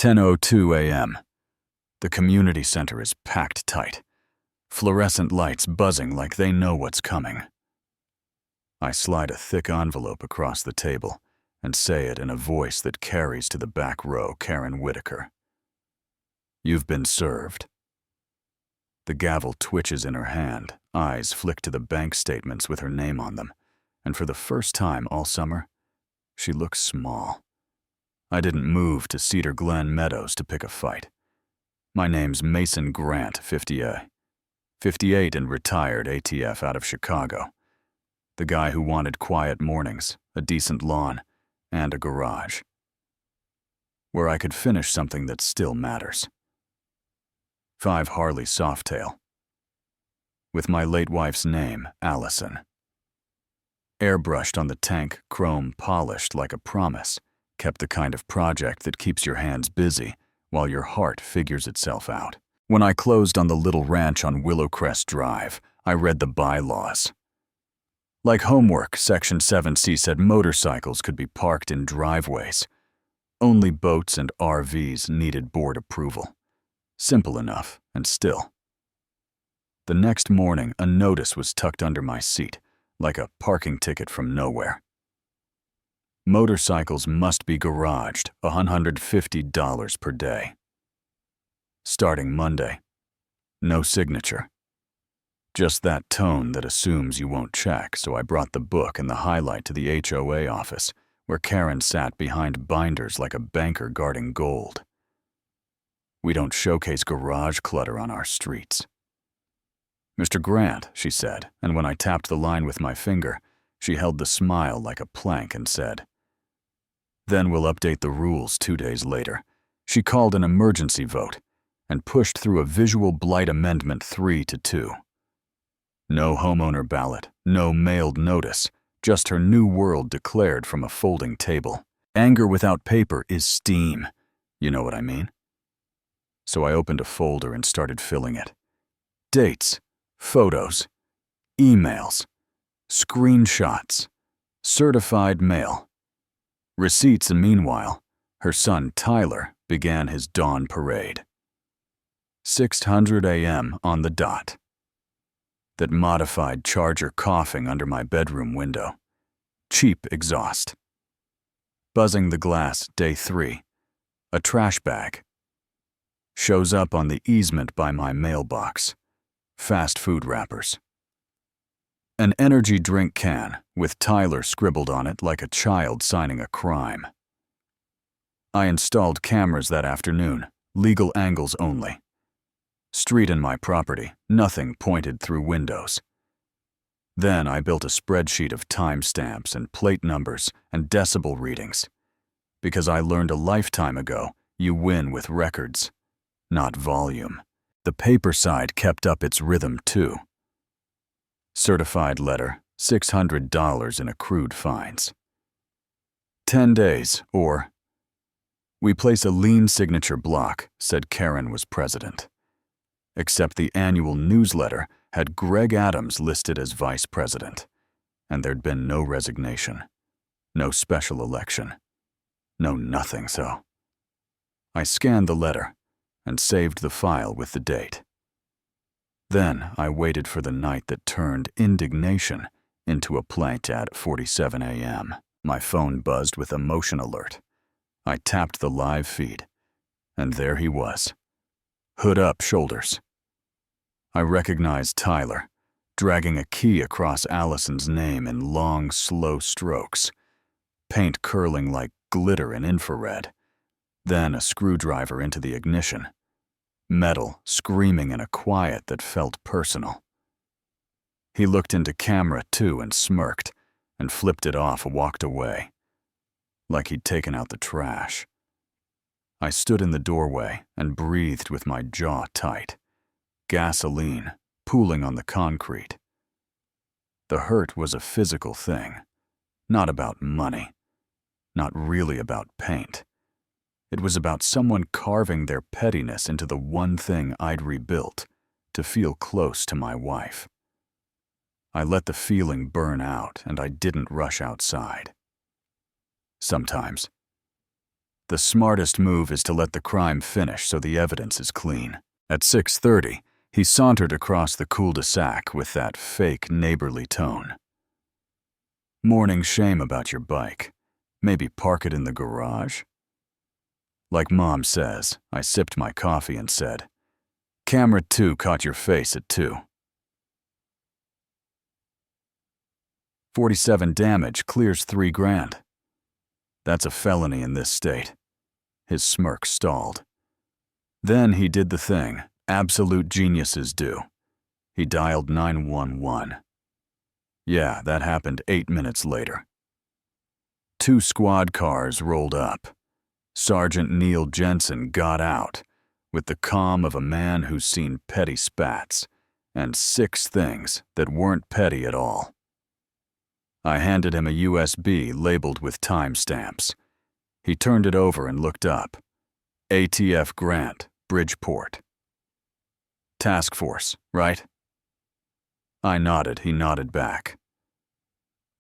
10:02 a.m. The community center is packed tight, fluorescent lights buzzing like they know what's coming. I slide a thick envelope across the table and say it in a voice that carries to the back row Karen Whitaker. "You've been served." The gavel twitches in her hand, eyes flick to the bank statements with her name on them, and for the first time all summer, she looks small. I didn't move to Cedar Glen Meadows to pick a fight. My name's Mason Grant, 50A. 58 and retired ATF out of Chicago. The guy who wanted quiet mornings, a decent lawn, and a garage. Where I could finish something that still matters. 5 Harley Softail. With my late wife's name, Allison. Airbrushed on the tank, chrome polished like a promise, kept the kind of project that keeps your hands busy while your heart figures itself out. When I closed on the little ranch on Willowcrest Drive, I read the bylaws. Like homework, Section 7C said motorcycles could be parked in driveways. Only boats and RVs needed board approval. Simple enough, and still. The next morning, a notice was tucked under my seat, like a parking ticket from nowhere. Motorcycles must be garaged, $150 per day. Starting Monday. No signature. Just that tone that assumes you won't check, so I brought the book and the highlight to the HOA office, where Karen sat behind binders like a banker guarding gold. We don't showcase garage clutter on our streets. "Mr. Grant," she said, and when I tapped the line with my finger, she held the smile like a plank and said, "Then we'll update the rules 2 days later." She called an emergency vote and pushed through a visual blight amendment 3-2. No homeowner ballot, no mailed notice, just her new world declared from a folding table. Anger without paper is steam. You know what I mean? So I opened a folder and started filling it. Dates, photos, emails, screenshots, certified mail, receipts, and meanwhile, her son Tyler began his dawn parade. 6:00 a.m. on the dot. That modified Charger coughing under my bedroom window. Cheap exhaust. Buzzing the glass, day 3. A trash bag. Shows up on the easement by my mailbox. Fast food wrappers. An energy drink can with Tyler scribbled on it like a child signing a crime. I installed cameras that afternoon, legal angles only. Street and my property, nothing pointed through windows. Then I built a spreadsheet of timestamps and plate numbers and decibel readings. Because I learned a lifetime ago, you win with records, not volume. The paper side kept up its rhythm too. Certified letter, $600 in accrued fines. 10 days, or we place a lien signature block, said Karen was president. Except the annual newsletter had Greg Adams listed as vice president, and there'd been no resignation, no special election, no nothing, so. I scanned the letter and saved the file with the date. Then I waited for the night that turned indignation into a plaint at 47 a.m. My phone buzzed with a motion alert. I tapped the live feed, and there he was. Hood up, shoulders. I recognized Tyler, dragging a key across Allison's name in long, slow strokes, paint curling like glitter in infrared, then a screwdriver into the ignition, metal screaming in a quiet that felt personal. He looked into camera too and smirked, and flipped it off and walked away, like he'd taken out the trash. I stood in the doorway and breathed with my jaw tight. Gasoline pooling on the concrete. The hurt was a physical thing, not about money, not really about paint. It was about someone carving their pettiness into the one thing I'd rebuilt to feel close to my wife. I let the feeling burn out and I didn't rush outside. Sometimes. The smartest move is to let the crime finish so the evidence is clean. At 6:30, he sauntered across the cul-de-sac with that fake neighborly tone. Morning shame about your bike. Maybe park it in the garage? Like Mom says, I sipped my coffee and said, "Camera 2 caught your face at 2. 47 damage clears $3,000. That's a felony in this state." His smirk stalled. Then he did the thing absolute geniuses do. He dialed 911. Yeah, that happened 8 minutes later. 2 squad cars rolled up. Sergeant Neil Jensen got out with the calm of a man who's seen petty spats and 6 things that weren't petty at all. I handed him a USB labeled with timestamps. He turned it over and looked up. ATF Grant, Bridgeport. Task Force, right? I nodded, he nodded back.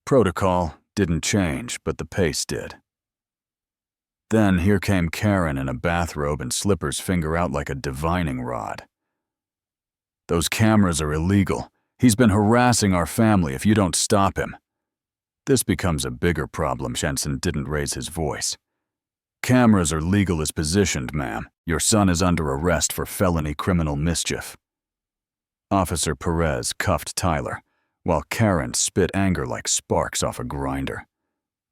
Protocol didn't change, but the pace did. Then here came Karen in a bathrobe and slippers finger out like a divining rod. "Those cameras are illegal. He's been harassing our family if you don't stop him." This becomes a bigger problem. Jensen didn't raise his voice. "Cameras are legal as positioned, ma'am. Your son is under arrest for felony criminal mischief." Officer Perez cuffed Tyler, while Karen spit anger like sparks off a grinder.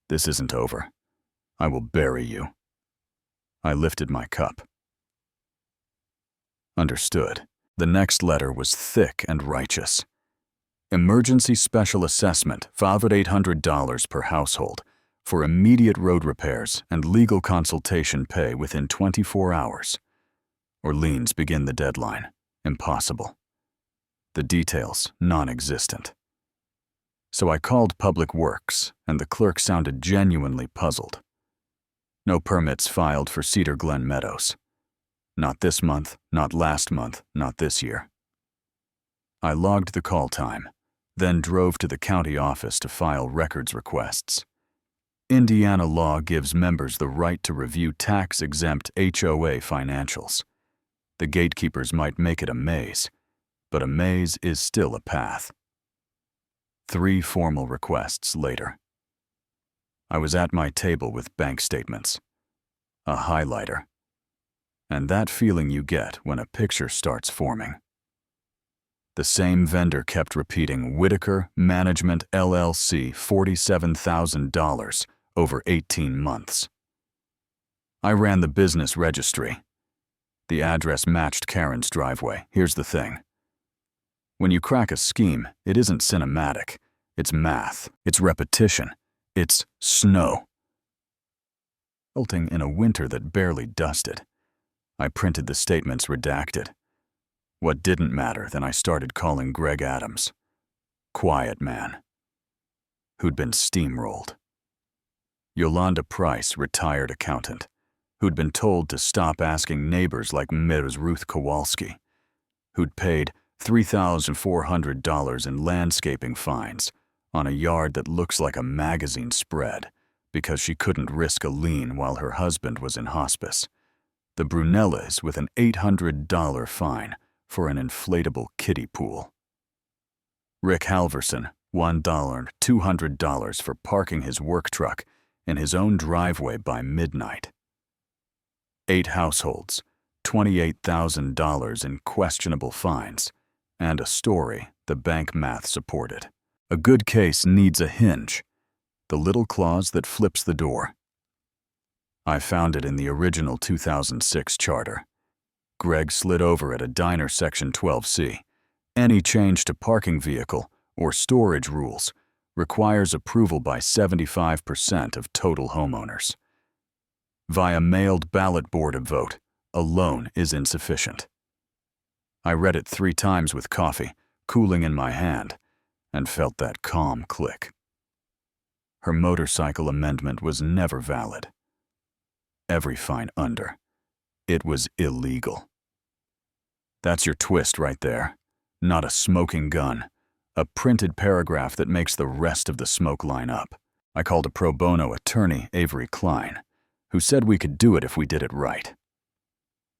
"This isn't over. I will bury you." I lifted my cup. Understood. The next letter was thick and righteous. Emergency special assessment, $5,800 per household, for immediate road repairs and legal consultation pay within 24 hours. Or liens begin the deadline. Impossible. The details, non-existent. So I called Public Works, and the clerk sounded genuinely puzzled. No permits filed for Cedar Glen Meadows. Not this month, not last month, not this year. I logged the call time, then drove to the county office to file records requests. Indiana law gives members the right to review tax-exempt HOA financials. The gatekeepers might make it a maze, but a maze is still a path. 3 formal requests later. I was at my table with bank statements, a highlighter, and that feeling you get when a picture starts forming. The same vendor kept repeating Whitaker Management LLC, $47,000 over 18 months. I ran the business registry. The address matched Karen's driveway. Here's the thing. When you crack a scheme, it isn't cinematic. It's math. It's repetition. It's snow. Melting in a winter that barely dusted. I printed the statements redacted. What didn't matter, then I started calling Greg Adams. Quiet man. Who'd been steamrolled. Yolanda Price, retired accountant, who'd been told to stop asking neighbors like Ms. Ruth Kowalski, who'd paid $3,400 in landscaping fines on a yard that looks like a magazine spread because she couldn't risk a lien while her husband was in hospice. The Brunellas with an $800 fine for an inflatable kiddie pool. Rick Halverson, $1,200 for parking his work truck in his own driveway by midnight. 8 households, $28,000 in questionable fines, and a story the bank math supported. A good case needs a hinge, the little clause that flips the door. I found it in the original 2006 charter. Greg slid over at a diner section 12C. Any change to parking vehicle or storage rules requires approval by 75% of total homeowners. Via mailed ballot board of vote alone is insufficient. I read it 3 times with coffee, cooling in my hand, and felt that calm click. Her motorcycle amendment was never valid. Every fine under. It was illegal. That's your twist right there. Not a smoking gun. A printed paragraph that makes the rest of the smoke line up. I called a pro bono attorney, Avery Klein, who said we could do it if we did it right.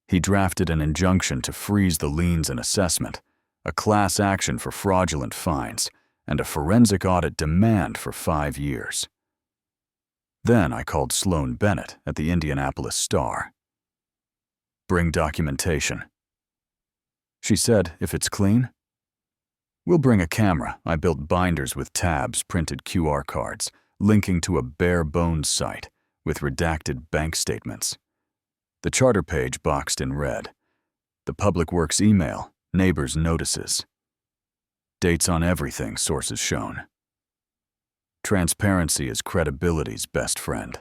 He drafted an injunction to freeze the liens and assessment, a class action for fraudulent fines, and a forensic audit demand for 5 years. Then I called Sloan Bennett at the Indianapolis Star. Bring documentation. She said, if it's clean? We'll bring a camera. I built binders with tabs, printed QR cards, linking to a bare-bones site with redacted bank statements. The charter page boxed in red. The Public Works email, neighbors' notices. Dates on everything, sources shown. Transparency is credibility's best friend.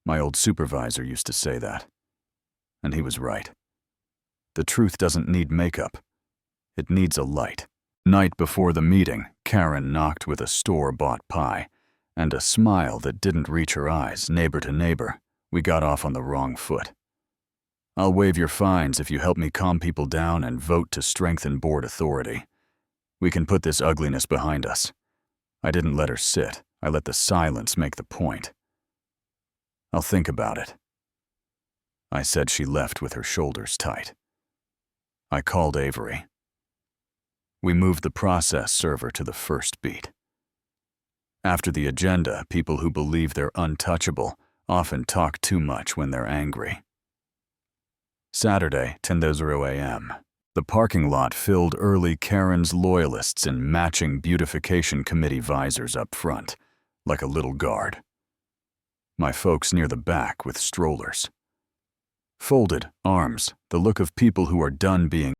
My old supervisor used to say that. And he was right. The truth doesn't need makeup. It needs a light. Night before the meeting, Karen knocked with a store-bought pie and a smile that didn't reach her eyes, neighbor to neighbor. We got off on the wrong foot. I'll waive your fines if you help me calm people down and vote to strengthen board authority. We can put this ugliness behind us. I didn't let her sit. I let the silence make the point. I'll think about it. I said. She left with her shoulders tight. I called Avery. We moved the process server to the first beat. After the agenda, people who believe they're untouchable often talk too much when they're angry. Saturday, 10:00 a.m. The parking lot filled early. Karen's loyalists in matching beautification committee visors up front, like a little guard. My folks near the back with strollers. Folded arms, the look of people who are done being